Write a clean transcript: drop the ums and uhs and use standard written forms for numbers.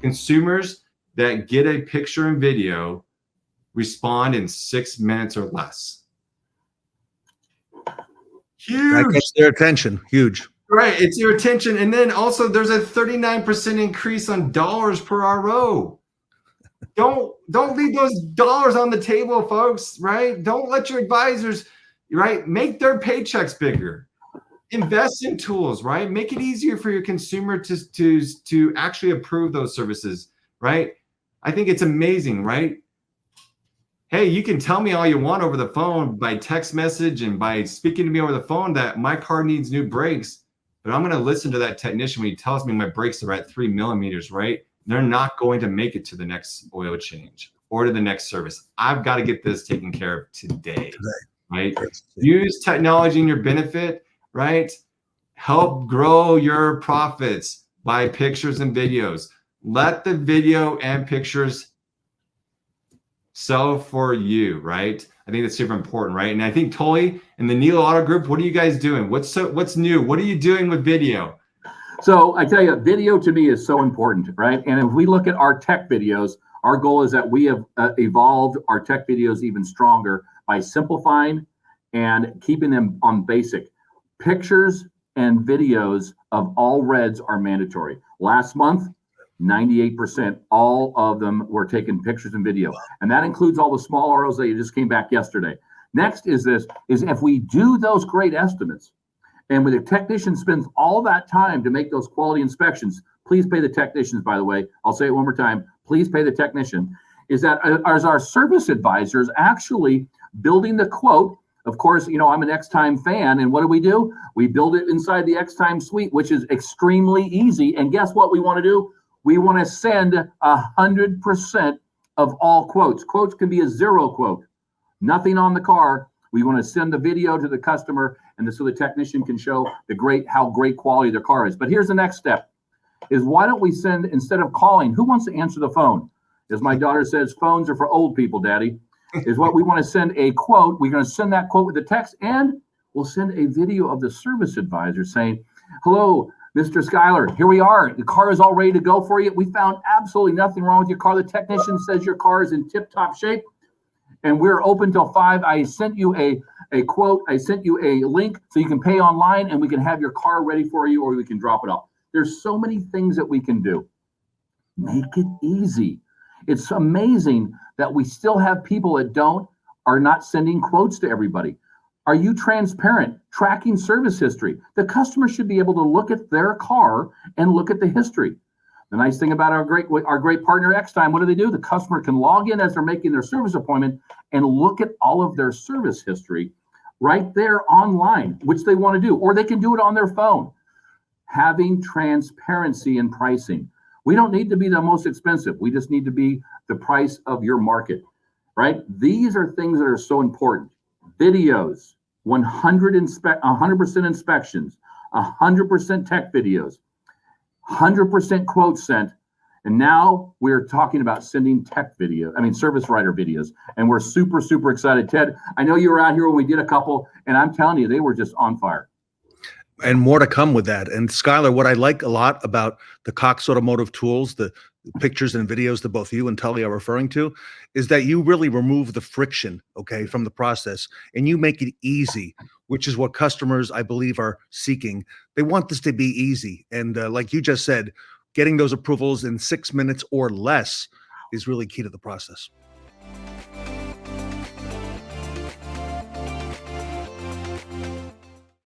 Consumers that get a picture and video respond in 6 minutes or less. Huge. That gets their attention. Huge. Right. It's your attention. And then also there's a 39% increase on dollars per RO. Don't leave those dollars on the table, folks, right? Don't let your advisors, right, make their paychecks bigger. Invest in tools, right? Make it easier for your consumer to actually approve those services, right? I think it's amazing, right? Hey, you can tell me all you want over the phone by text message and by speaking to me over the phone that my car needs new brakes, but I'm going to listen to that technician when he tells me my brakes are at 3 millimeters, right? They're not going to make it to the next oil change or to the next service. I've got to get this taken care of today, right? Use technology in your benefit, right? Help grow your profits by pictures and videos. Let the video and pictures sell for you, right? I think that's super important, right? And I think Tully and the Neil Auto Group, what are you guys doing? What's new? What are you doing with video? So I tell you, video to me is so important, right? And if we look at our tech videos, our goal is that we have evolved our tech videos even stronger by simplifying and keeping them on basic. Pictures and videos of all reds are mandatory. Last month, 98%, all of them were taking pictures and video. And that includes all the small ROs that you just came back yesterday. Next is if we do those great estimates, and when the technician spends all that time to make those quality inspections, please pay the technicians, by the way. I'll say it one more time. Please pay the technician. Is that as our service advisors actually building the quote? Of course, you know, I'm an X-Time fan, and what do? We build it inside the X-Time suite, which is extremely easy. And guess what we want to do? We want to send 100% of all quotes. Quotes can be a zero quote, nothing on the car. We want to send the video to the customer, and so the technician can show how great quality their car is. But here's the next step: is why don't we send, instead of calling? Who wants to answer the phone? As my daughter says, phones are for old people, Daddy. Is what we want to send a quote. We're going to send that quote with the text, and we'll send a video of the service advisor saying, "Hello, Mr. Skyler, here we are. The car is all ready to go for you. We found absolutely nothing wrong with your car. The technician says your car is in tip-top shape, and we're open till 5. I sent you a quote. I sent you a link so you can pay online, and we can have your car ready for you, or we can drop it off." There's so many things that we can do. Make it easy. It's amazing that we still have people that are not sending quotes to everybody. Are you transparent? Tracking service history. The customer should be able to look at their car and look at the history. The nice thing about our great partner X-Time, what do? The customer can log in as they're making their service appointment and look at all of their service history right there online, which they want to do, or they can do it on their phone. Having transparency in pricing. We don't need to be the most expensive. We just need to be the price of your market, right? These are things that are so important. Videos, 100% inspections, 100% tech videos, 100% quotes sent. And now we're talking about sending service writer videos. And we're super, super excited. Ted, I know you were out here when we did a couple, and I'm telling you, they were just on fire. And more to come with that. And Skyler, what I like a lot about the Cox Automotive tools, the pictures and videos that both you and Tully are referring to, is that you really remove the friction, okay, from the process, and you make it easy, which is what customers, I believe, are seeking. They want this to be easy. And like you just said, getting those approvals in 6 minutes or less is really key to the process.